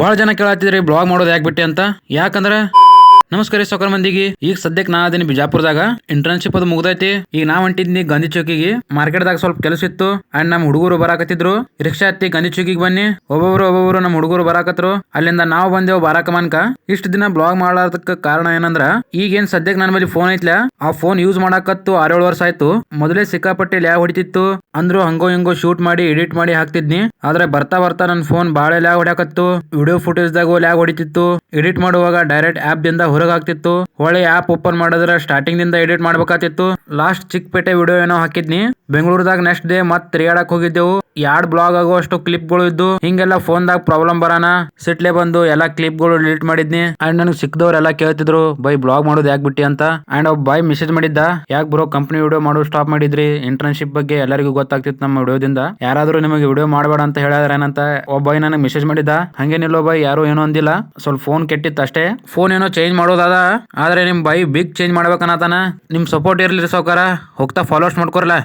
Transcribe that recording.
ಬಹಳ ಜನ ಕೇಳತ್ತಿದ್ರಿ ಬ್ಲಾಗ್ ಮಾಡೋದು ಯಾಕೆ ಬಿಟ್ಟೆ ಅಂತ. ಯಾಕಂದ್ರ ನಮಸ್ಕಾರ ಸೌಕರ್ ಮಂದಿಗೆ. ಈಗ ಸದ್ಯಕ್ಕೆ ನಾ ಅದೀನಿ ಬಿಜಾಪುರದಾಗ. ಇಂಟರ್ನ್ಶಿಪ್ ಅದು ಮುಗ್ದೈತಿ. ಈಗ ನಾ ಹೊಂಟಿದ್ನಿ ಗಾಂಧಿ ಚೌಕಿಗೆ. ಮಾರ್ಕೆಟ್ ದಾಗ ಸ್ವಲ್ಪ ಕೆಲಸ ಇತ್ತು. ಅಂಡ್ ನಮ್ ಹುಡುಗರು ಬರಾಕತ್ತಿದ್ರು. ರಿಕ್ಷಾ ಹತ್ತಿ ಗಾಂಧಿ ಚೌಕಿಗೆ ಬನ್ನಿ. ಒಬ್ಬೊಬ್ರು ನಮ್ ಹುಡುಗರು ಬರಾಕತ್ರು. ಅಲ್ಲಿಂದ ನಾವು ಬಂದೇವು ಬಾರಾಕಮಾನ್ಕ. ಇಷ್ಟ ದಿನ ಬ್ಲಾಗ್ ಮಾಡ್ಲಾರ್ದಕ್ಕ ಕಾರಣ ಏನಂದ್ರ ಈಗೇನ್ ಸದ್ಯಕ್ಕೆ ನನ್ನ ಬಳಿ ಫೋನ್ ಐತ್ಲ, ಆ ಫೋನ್ ಯೂಸ್ ಮಾಡಾಕತ್ತು 6-7 ವರ್ಷ ಆಯ್ತು. ಮೊದಲೇ ಸಿಕ್ಕಾಪಟ್ಟೆ ಲ್ಯಾಗ್ ಹೊಡಿತಿತ್ತು. ಅಂದ್ರು ಹಂಗೋ ಹಿಂಗೋ ಶೂಟ್ ಮಾಡಿ ಎಡಿಟ್ ಮಾಡಿ ಹಾಕ್ತಿದ್ನಿ. ಆದ್ರೆ ಬರ್ತಾ ಬರ್ತಾ ನನ್ನ ಫೋನ್ ಬಾಳ ಲ್ಯಾಗ್ ಹೊಡ್ಯಾಕತ್ತು. ವಿಡಿಯೋ ಫುಟೇಜ್ ದಾಗ ಲ್ಯಾಗ್ ಹೊಡಿತಿತ್ತು. ಎಡಿಟ್ ಮಾಡುವಾಗ ಡೈರೆಕ್ಟ್ ಆಪ್ ದಿಂದ ಹೊರಗೆ ಹಾಕ್ತಿತ್ತು. ಹೊಳೆ ಆಪ್ ಓಪನ್ ಮಾಡಿದ್ರೆ ಸ್ಟಾರ್ಟಿಂಗ್ ದಿಂದ ಎಡಿಟ್ ಮಾಡ್ಬೇಕಾತಿತ್ತು. ಲಾಸ್ಟ್ ಚಿಕ್ಕಪೇಟೆ ವಿಡಿಯೋ ಏನೋ ಹಾಕಿದ್ನಿ. ಬೆಂಗಳೂರದಾಗ ನೆಕ್ಸ್ಟ್ ಡೇ ಮತ್ ತಿರುಗಾಡಕ್ ಹೋಗಿದ್ದೆವು. 2 ಬ್ಲಾಗ್ ಆಗೋ ಅಷ್ಟು ಕ್ಲಿಪ್ ಗಳು ಇದ್ದು. ಹಿಂಗೆಲ್ಲ ಫೋನ್ ದಾಗ ಪ್ರಾಬ್ಲಮ್ ಬರಾನ ಸಿಟ್ಲೆ ಬಂದು ಎಲ್ಲಾ ಕ್ಲಿಪ್ ಗಳು ಡಿಲೀಟ್ ಮಾಡಿದ್ನಿ. ಅಂಡ್ ನನಗೆ ಸಿಕ್ದವ್ರೆಲ್ಲ ಕೇಳ್ತಿದ್ರು ಬೈ ಬ್ಲಾಗ್ ಮಾಡೋದು ಯಾಕೆ ಬಿಟ್ಟಿ ಅಂತ. ಅಂಡ್ ಒಬ್ಬ ಬಾಯ್ ಮೆಸೇಜ್ ಮಾಡಿದ್ದ, ಯಾಕೆ ಬ್ರೋ ಕಂಪನಿ ವಿಡಿಯೋ ಮಾಡೋದು ಸ್ಟಾಪ್ ಮಾಡಿದ್ರಿ? ಇಂಟರ್ನ್ಶಿಪ್ ಬಗ್ಗೆ ಎಲ್ಲರಿಗೂ ಗೊತ್ತಾಗ್ತಿತ್ತು ನಮ್ಮ ವಿಡಿಯೋದಿಂದ. ಯಾರಾದ್ರೂ ನಿಮಗೆ ವಿಡಿಯೋ ಮಾಡಬೇಡ ಅಂತ ಹೇಳಿದ್ರ ಏನಂತ ಒಬ್ಬ ಬಾಯ್ ನನಗೆ ಮೆಸೇಜ್ ಮಾಡಿದ್ದ. ಹಂಗೇನಿಲ್ಲೋ ಬಾಯ್, ಯಾರು ಏನೋ ಅಂದಿಲ್ಲ, ಸ್ವಲ್ಪ ಫೋನ್ ಕೆಟ್ಟಿತ್ತು ಅಷ್ಟೇ. ಫೋನ್ ಏನೋ ಚೇಂಜ್ ಮಾಡೋದಾದ, ಆದ್ರೆ ನಿಮ್ ಬಾಯ್ ಬಿಗ್ ಚೇಂಜ್ ಮಾಡ್ಬೇಕನ್ನತಾನ. ನಿಮ್ ಸಪೋರ್ಟ್ ಇರ್ಲಿ ಸೌಕಾರ. ಹೋಗ್ತಾ ಫಾಲೋವರ್ಸ್ ಮಾಡ್ಕೊರಲ್ಲ.